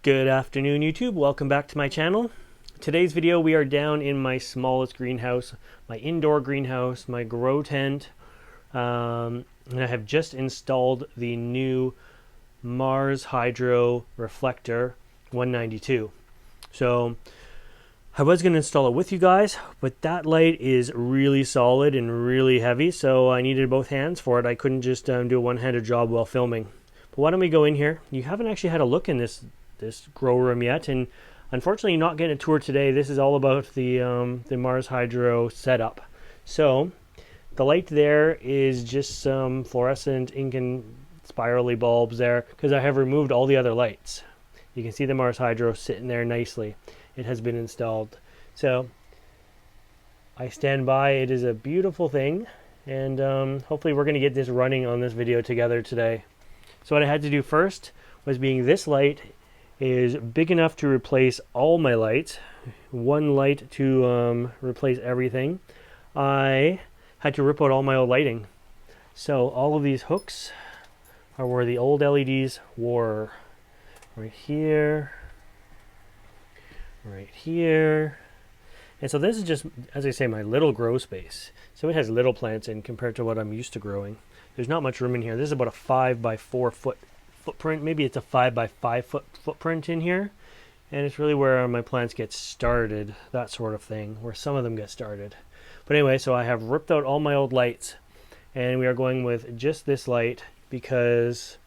Good afternoon, YouTube. Welcome back to my channel. Today's video, we are down in my smallest greenhouse, my indoor greenhouse, my grow tent, and I have just installed the new Mars Hydro Reflector 192. So I was going to install it with you guys, but that light is really solid and really heavy, so I needed both hands for it. I couldn't just do a one-handed job while filming. But why don't we go in here? You haven't actually had a look in this grow room yet, and unfortunately not getting a tour today. This is all about the Mars Hydro setup. So the light there is just some fluorescent ink and spirally bulbs there because I have removed all the other lights. You can see the Mars Hydro sitting there nicely. It has been installed. So I stand by. It is a beautiful thing, and hopefully we're going to get this running on this video together today. So what I had to do first was, being this light is big enough to replace all my lights, one light to replace everything, I had to rip out all my old lighting. So all of these hooks are where the old LEDs were. Right here, right here. And so this is just, as I say, my little grow space. So it has little plants in compared to what I'm used to growing. There's not much room in here. This is about a 5 by 4 foot footprint. Maybe it's a 5 by 5 foot footprint in here. And it's really where my plants get started, that sort of thing, where some of them get started. But anyway, so I have ripped out all my old lights, and we are going with just this light because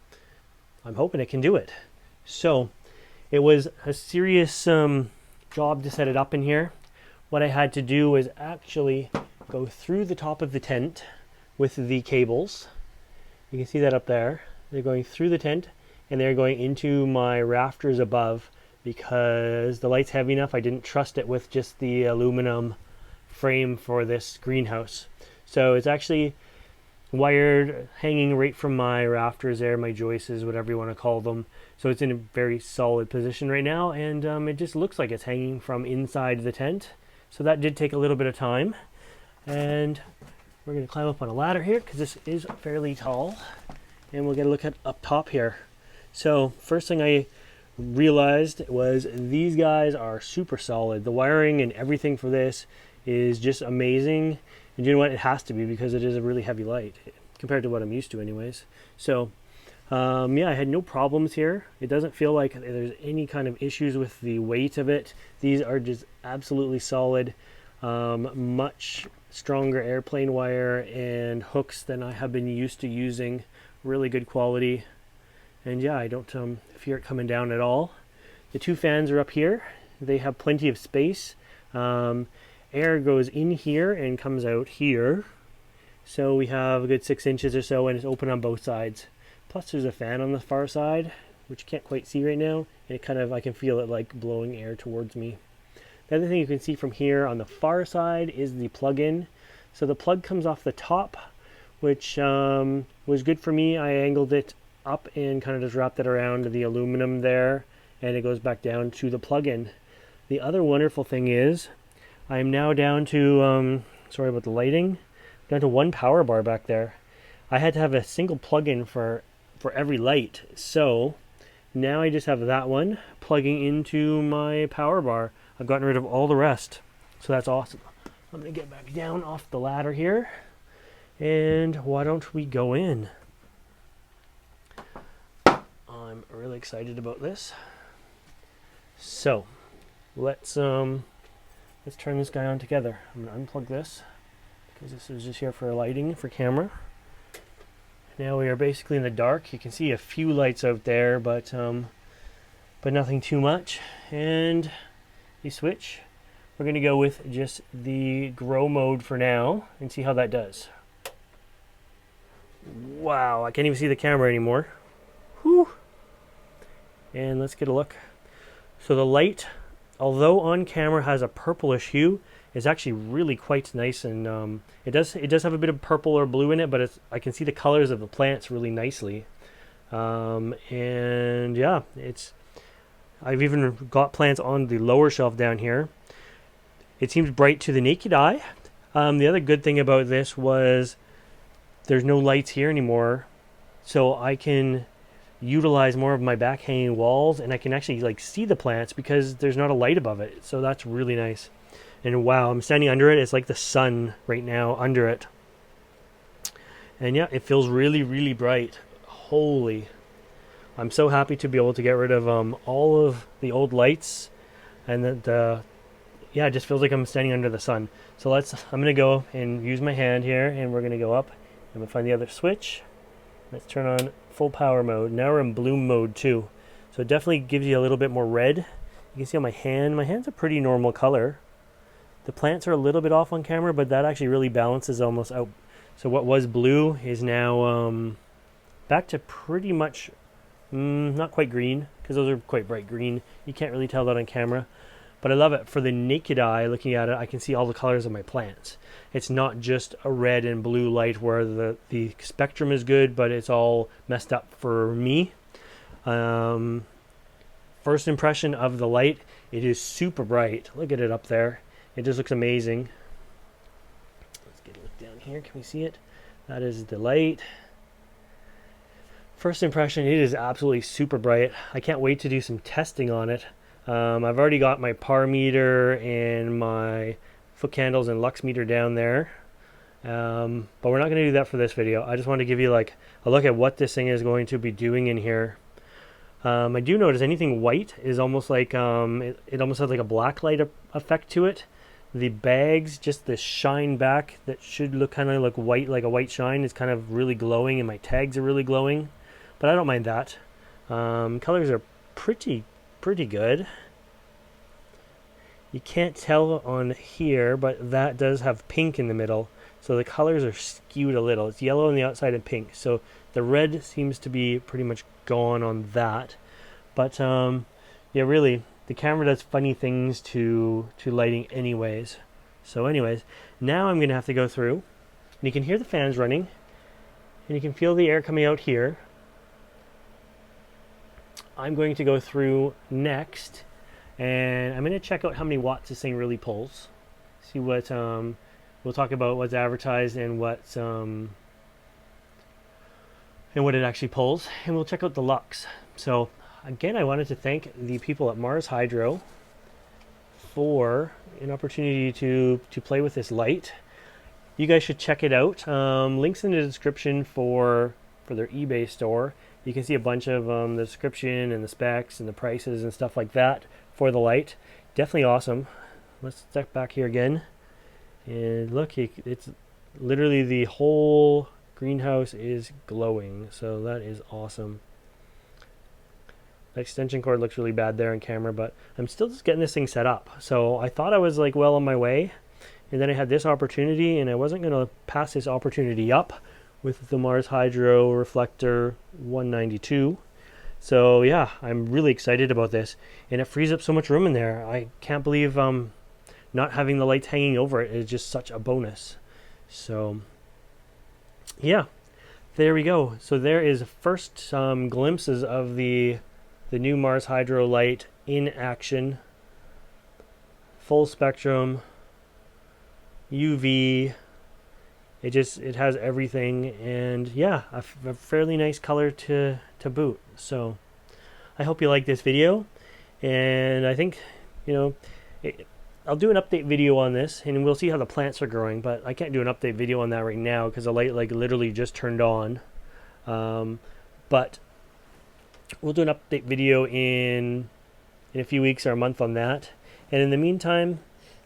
I'm hoping it can do it. So it was a serious job to set it up in here. What I had to do was actually go through the top of the tent with the cables. You can see that up there. They're going through the tent and they're going into my rafters above because the light's heavy enough. I didn't trust it with just the aluminum frame for this greenhouse. So it's actually wired hanging right from my rafters there, my joists, whatever you want to call them. So it's in a very solid position right now, and it just looks like it's hanging from inside the tent. So that did take a little bit of time, and we're going to climb up on a ladder here because this is fairly tall, and we'll get a look at up top here. So first thing I realized was these guys are super solid. The wiring and everything for this is just amazing, and you know what, it has to be because it is a really heavy light compared to what I'm used to anyways. So yeah, I had no problems here. It doesn't feel like there's any kind of issues with the weight of it. These are just absolutely solid. Much stronger airplane wire and hooks than I have been used to using. Really good quality. And yeah, I don't fear it coming down at all. The two fans are up here. They have plenty of space. Air goes in here and comes out here. So we have a good 6 inches or so, and it's open on both sides. Plus there's a fan on the far side, which you can't quite see right now. And it kind of, I can feel it like blowing air towards me. The other thing you can see from here on the far side is the plug-in. So the plug comes off the top, which was good for me. I angled it up and kind of just wrapped it around the aluminum there, and it goes back down to the plug-in. The other wonderful thing is I am now down to, sorry about the lighting, down to one power bar back there. I had to have a single plug-in for every light, so now I just have that one plugging into my power bar. I've gotten rid of all the rest, so that's awesome. I'm going to get back down off the ladder here, and why don't we go in? I'm really excited about this. So let's turn this guy on together. I'm going to unplug this because this is just here for lighting for camera. Now we are basically in the dark. You can see a few lights out there, but nothing too much. And you switch. We're going to go with just the grow mode for now and see how that does. Wow, I can't even see the camera anymore. Whew. And let's get a look. So the light, although on camera has a purplish hue, is actually really quite nice, and it does have a bit of purple or blue in it, but I can see the colors of the plants really nicely. And yeah, I've even got plants on the lower shelf down here. It seems bright to the naked eye. The other good thing about this was there's no lights here anymore, so I can utilize more of my back hanging walls, and I can actually like see the plants because there's not a light above it. So that's really nice. And wow, I'm standing under it. It's like the sun right now under it. And yeah, it feels really, really bright. Holy. I'm so happy to be able to get rid of all of the old lights. And that, yeah, it just feels like I'm standing under the sun. So I'm going to go and use my hand here, and we're going to go up. I'm going to find the other switch. Let's turn on full power mode. Now we're in bloom mode too. So it definitely gives you a little bit more red. You can see on my hand. My hand's a pretty normal color. The plants are a little bit off on camera, but that actually really balances almost out. So what was blue is now back to pretty much, not quite green, because those are quite bright green. You can't really tell that on camera. But I love it. For the naked eye, looking at it, I can see all the colors of my plants. It's not just a red and blue light where the spectrum is good, but it's all messed up for me. First impression of the light, it is super bright. Look at it up there. It just looks amazing. Let's get a look down here. Can we see it? That is the light. First impression, it is absolutely super bright. I can't wait to do some testing on it. I've already got my par meter and my foot candles and lux meter down there. But we're not going to do that for this video. I just want to give you like a look at what this thing is going to be doing in here. I do notice anything white is almost like, it almost has like a black light effect to it. The bags, just the shine back that should look kind of like white, like a white shine, is kind of really glowing, and my tags are really glowing. But I don't mind that. Colors are pretty good. You can't tell on here, but that does have pink in the middle. So the colors are skewed a little. It's yellow on the outside and pink. So the red seems to be pretty much gone on that. But yeah, really, the camera does funny things to lighting anyways. So anyways, now I'm going to have to go through. And you can hear the fans running. And you can feel the air coming out here. I'm going to go through next, and I'm going to check out how many watts this thing really pulls. See what we'll talk about what's advertised and what's and what it actually pulls, and we'll check out the lux. So again, I wanted to thank the people at Mars Hydro for an opportunity to play with this light. You guys should check it out. Links in the description for their eBay store. You can see a bunch of the description and the specs and the prices and stuff like that for the light. Definitely awesome. Let's step back here again. And look, it's literally the whole greenhouse is glowing. So that is awesome. The extension cord looks really bad there on camera, but I'm still just getting this thing set up. So I thought I was like well on my way. And then I had this opportunity, and I wasn't going to pass this opportunity up with the Mars Hydro Reflector 192. So yeah, I'm really excited about this, and it frees up so much room in there. I can't believe not having the lights hanging over it is just such a bonus. So yeah, there we go. So there is first glimpses of the new Mars Hydro light in action. Full spectrum, UV. It has everything, and yeah, a fairly nice color to boot. So I hope you like this video, and I think, you know, I'll do an update video on this, and we'll see how the plants are growing, but I can't do an update video on that right now because the light like literally just turned on. But we'll do an update video in a few weeks or a month on that, and in the meantime,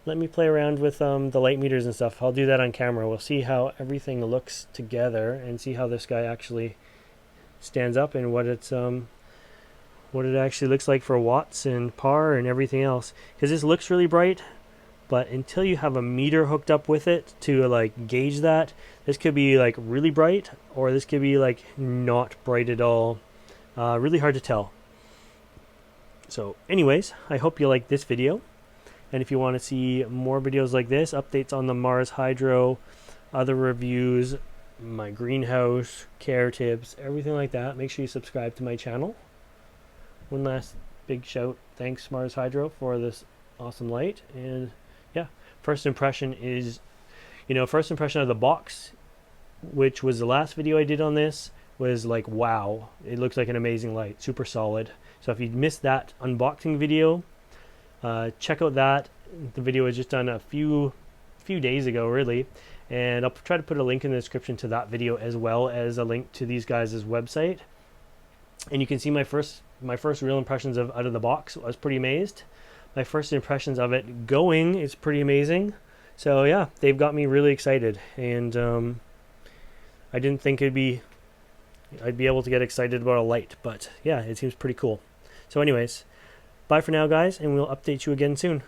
let me play around with the light meters and stuff. I'll do that on camera. We'll see how everything looks together and see how this guy actually stands up and what it actually looks like for watts and par and everything else. Because this looks really bright, but until you have a meter hooked up with it to like gauge that, this could be like really bright or this could be like not bright at all. Really hard to tell. So anyways, I hope you like this video. And if you want to see more videos like this, updates on the Mars Hydro, other reviews, my greenhouse, care tips, everything like that, make sure you subscribe to my channel. One last big shout, thanks Mars Hydro for this awesome light. And yeah, first impression is, first impression of the box, which was the last video I did on this, was like, wow, it looks like an amazing light, super solid. So if you missed that unboxing video, check out that. The video was just done a few days ago, really, and I'll try to put a link in the description to that video, as well as a link to these guys' website. And you can see my first real impressions of out of the box. I was pretty amazed. My first impressions of it going is pretty amazing. So yeah, they've got me really excited, and I didn't think I'd be able to get excited about a light, but yeah, it seems pretty cool. So anyways, bye for now, guys, and we'll update you again soon.